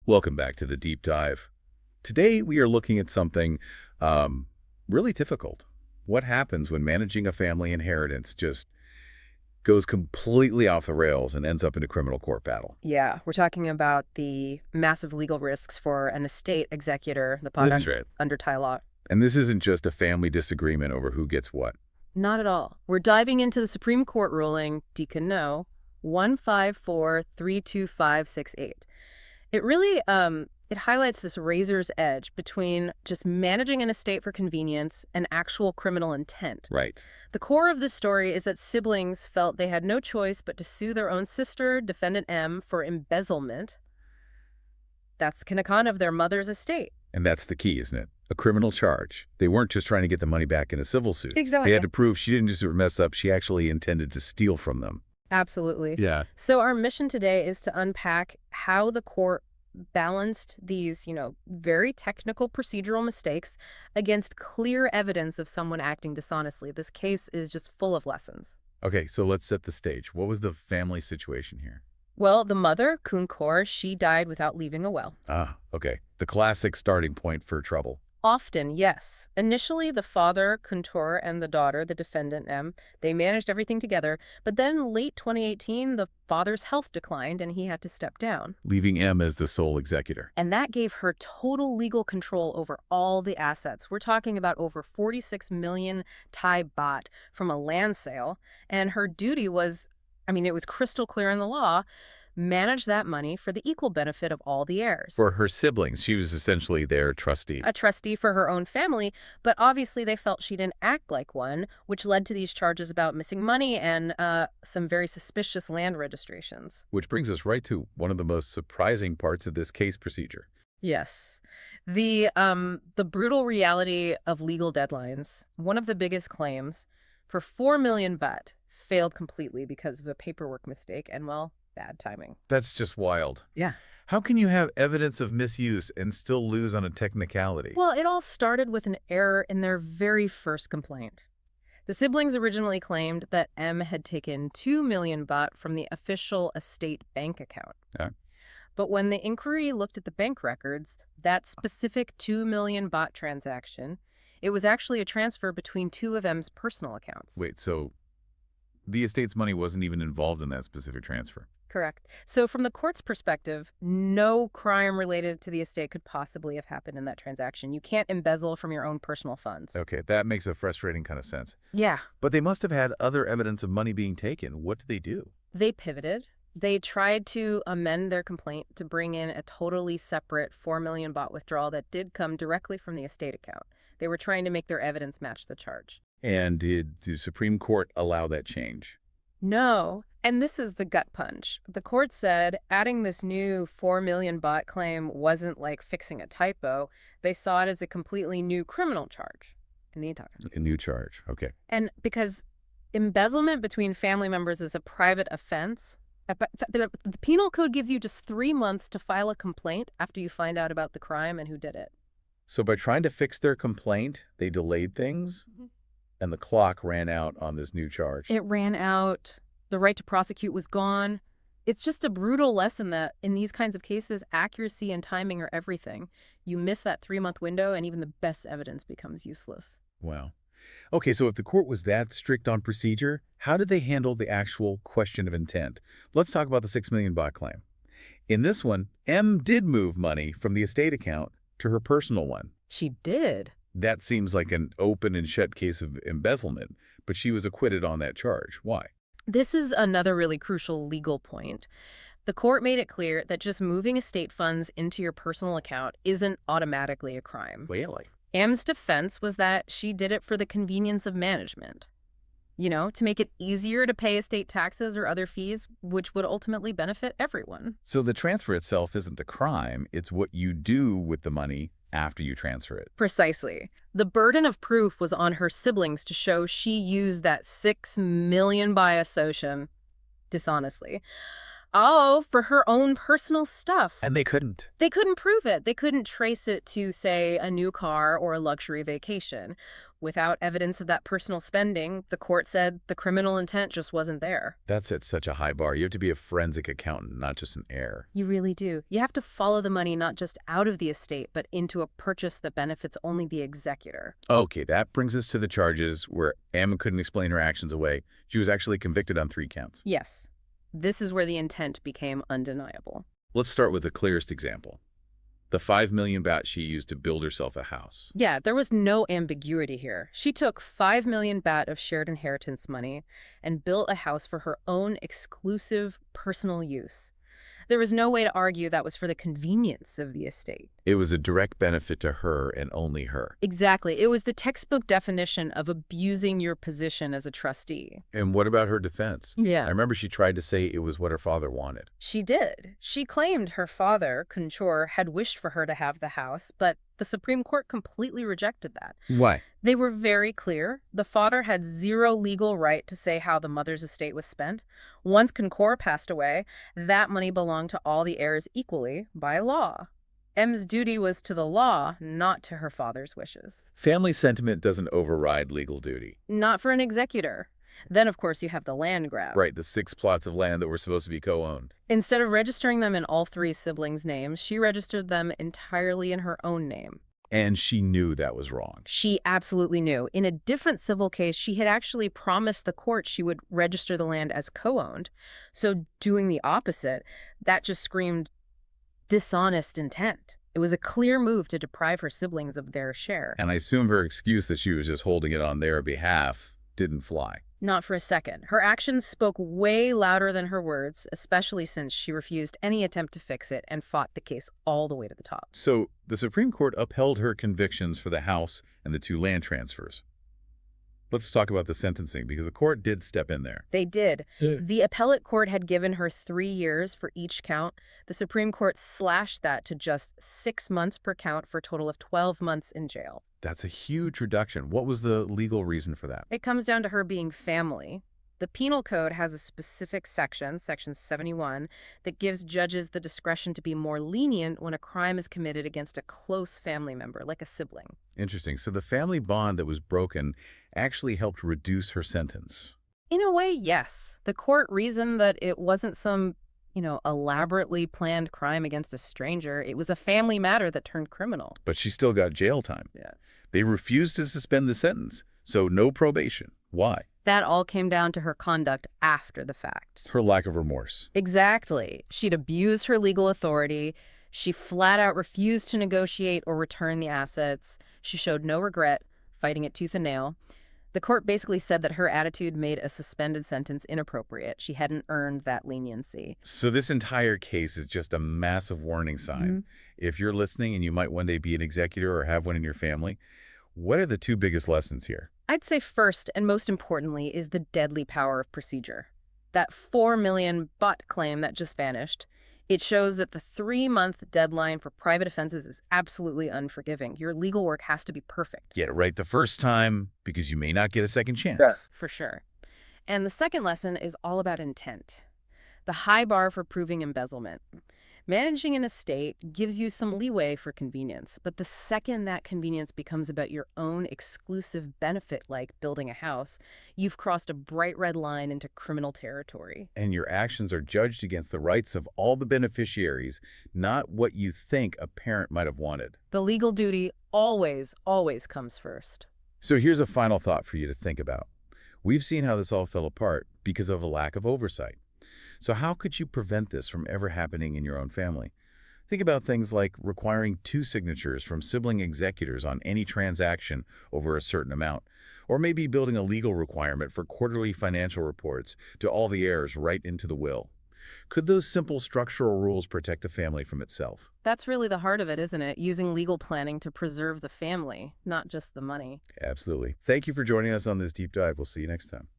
Welcome back to the deep dive. Today we are looking at something really difficult. What happens when managing a family inheritance just goes completely off the rails and ends up in a criminal court battle? Yeah, we're talking about the massive legal risks for an estate executor, the That's right. under Thai law. And this isn't just a family disagreement over who gets what. Not at all. We're diving into the Supreme Court ruling, Deacon No, 154-32568. It really it highlights this razor's edge between just managing an estate for convenience and actual criminal intent. Right. The core of this story is that siblings felt they had no choice but to sue their own sister, defendant M, for embezzlement. That's an account of their mother's estate. And that's the key, isn't it? A criminal charge. They weren't just trying to get the money back in a civil suit. Exactly. They had to prove she didn't just mess up, she actually intended to steal from them. Absolutely. Yeah. So our mission today is to unpack how the court balanced these, very technical procedural mistakes against clear evidence of someone acting dishonestly. This case is just full of lessons. Okay, so let's set the stage. What was the family situation here? Well, the mother, Kun Kaur, she died without leaving a will. Ah, okay. The classic starting point for trouble. Often, yes. Initially, the father, Kuntur, and the daughter, the defendant, M, they managed everything together. But then late 2018, the father's health declined and he had to step down. Leaving M as the sole executor. And that gave her total legal control over all the assets. We're talking about over 46 million Thai baht from a land sale. And her duty was, it was crystal clear in the law, manage that money for the equal benefit of all the heirs. For her siblings, she was essentially their trustee. A trustee for her own family, but obviously they felt she didn't act like one, which led to these charges about missing money and some very suspicious land registrations. Which brings us right to one of the most surprising parts of this case procedure. Yes. The brutal reality of legal deadlines, one of the biggest claims, for 4 million baht, failed completely because of a paperwork mistake and, well, bad timing. That's just wild. Yeah. How can you have evidence of misuse and still lose on a technicality? Well, it all started with an error in their very first complaint. The siblings originally claimed that M had taken 2 million baht from the official estate bank account. Yeah. But when the inquiry looked at the bank records, that specific 2 million baht transaction, it was actually a transfer between two of M's personal accounts. Wait, so the estate's money wasn't even involved in that specific transfer? Correct. So from the court's perspective, no crime related to the estate could possibly have happened in that transaction. You can't embezzle from your own personal funds. Okay, that makes a frustrating kind of sense. Yeah. But they must have had other evidence of money being taken. What did they do? They pivoted. They tried to amend their complaint to bring in a totally separate 4 million baht withdrawal that did come directly from the estate account. They were trying to make their evidence match the charge. And did the Supreme Court allow that change? No. And this is the gut punch. The court said adding this new 4 million baht claim wasn't like fixing a typo. They saw it as a completely new criminal charge in the entire country. A new charge. Okay. And because embezzlement between family members is a private offense, the penal code gives you just 3 months to file a complaint after you find out about the crime and who did it. So by trying to fix their complaint, they delayed things, and the clock ran out on this new charge. It ran out. The right to prosecute was gone. It's just a brutal lesson that in these kinds of cases, accuracy and timing are everything. You miss that 3-month window and even the best evidence becomes useless. Wow. Okay, so if the court was that strict on procedure, how did they handle the actual question of intent? Let's talk about the 6 million baht claim. In this one, M did move money from the estate account to her personal one. She did. That seems like an open and shut case of embezzlement, but she was acquitted on that charge. Why? This is another really crucial legal point. The court made it clear that just moving estate funds into your personal account isn't automatically a crime. Really? M's defense was that she did it for the convenience of management. To make it easier to pay estate taxes or other fees, which would ultimately benefit everyone. So the transfer itself isn't the crime, it's what you do with the money after you transfer it. Precisely. The burden of proof was on her siblings to show she used that 6 million baht association dishonestly. Oh, for her own personal stuff. And they couldn't. They couldn't prove it. They couldn't trace it to, say, a new car or a luxury vacation, Without evidence of that personal spending, the court said the criminal intent just wasn't there. That's at such a high bar. You have to be a forensic accountant, not just an heir. You really do. You have to follow the money not just out of the estate, but into a purchase that benefits only the executor. Okay, that brings us to the charges where Em couldn't explain her actions away. She was actually convicted on 3 counts. Yes. This is where the intent became undeniable. Let's start with the clearest example. The 5 million baht she used to build herself a house. Yeah, there was no ambiguity here. She took 5 million baht of shared inheritance money and built a house for her own exclusive personal use. There was no way to argue that was for the convenience of the estate. It was a direct benefit to her and only her. Exactly. It was the textbook definition of abusing your position as a trustee. And what about her defense? Yeah. I remember she tried to say it was what her father wanted. She did. She claimed her father, Kunchor, had wished for her to have the house, but the Supreme Court completely rejected that. Why? They were very clear. The father had zero legal right to say how the mother's estate was spent. Once Kunchor passed away, that money belonged to all the heirs equally by law. M's duty was to the law, not to her father's wishes. Family sentiment doesn't override legal duty. Not for an executor. Then, of course, you have the land grab. Right, the 6 plots of land that were supposed to be co-owned. Instead of registering them in all 3 siblings' names, she registered them entirely in her own name. And she knew that was wrong. She absolutely knew. In a different civil case, she had actually promised the court she would register the land as co-owned. So doing the opposite, that just screamed dishonest intent. It was a clear move to deprive her siblings of their share. And I assume her excuse that she was just holding it on their behalf didn't fly. Not for a second. Her actions spoke way louder than her words, especially since she refused any attempt to fix it and fought the case all the way to the top. So the Supreme Court upheld her convictions for the house and the 2 land transfers. Let's talk about the sentencing, because the court did step in there. They did. The appellate court had given her 3 years for each count. The Supreme Court slashed that to just 6 months per count for a total of 12 months in jail. That's a huge reduction. What was the legal reason for that? It comes down to her being family. The Penal Code has a specific section, Section 71, that gives judges the discretion to be more lenient when a crime is committed against a close family member, like a sibling. Interesting. So the family bond that was broken actually helped reduce her sentence. In a way, yes. The court reasoned that it wasn't some, elaborately planned crime against a stranger. It was a family matter that turned criminal. But she still got jail time. Yeah. They refused to suspend the sentence, so no probation. Why? That all came down to her conduct after the fact. Her lack of remorse. Exactly. She'd abused her legal authority. She flat out refused to negotiate or return the assets. She showed no regret, fighting it tooth and nail. The court basically said that her attitude made a suspended sentence inappropriate. She hadn't earned that leniency. So this entire case is just a massive warning sign. If you're listening and you might one day be an executor or have one in your family, what are the 2 biggest lessons here? I'd say first and most importantly is the deadly power of procedure. That 4 million baht claim that just vanished, it shows that the 3-month deadline for private offenses is absolutely unforgiving. Your legal work has to be perfect. Get it right the first time, because you may not get a second chance. Yeah. For sure. And the second lesson is all about intent. The high bar for proving embezzlement. Managing an estate gives you some leeway for convenience, but the second that convenience becomes about your own exclusive benefit, like building a house, you've crossed a bright red line into criminal territory. And your actions are judged against the rights of all the beneficiaries, not what you think a parent might have wanted. The legal duty always, always comes first. So here's a final thought for you to think about. We've seen how this all fell apart because of a lack of oversight. So how could you prevent this from ever happening in your own family? Think about things like requiring 2 signatures from sibling executors on any transaction over a certain amount, or maybe building a legal requirement for quarterly financial reports to all the heirs right into the will. Could those simple structural rules protect a family from itself? That's really the heart of it, isn't it? Using legal planning to preserve the family, not just the money. Absolutely. Thank you for joining us on this deep dive. We'll see you next time.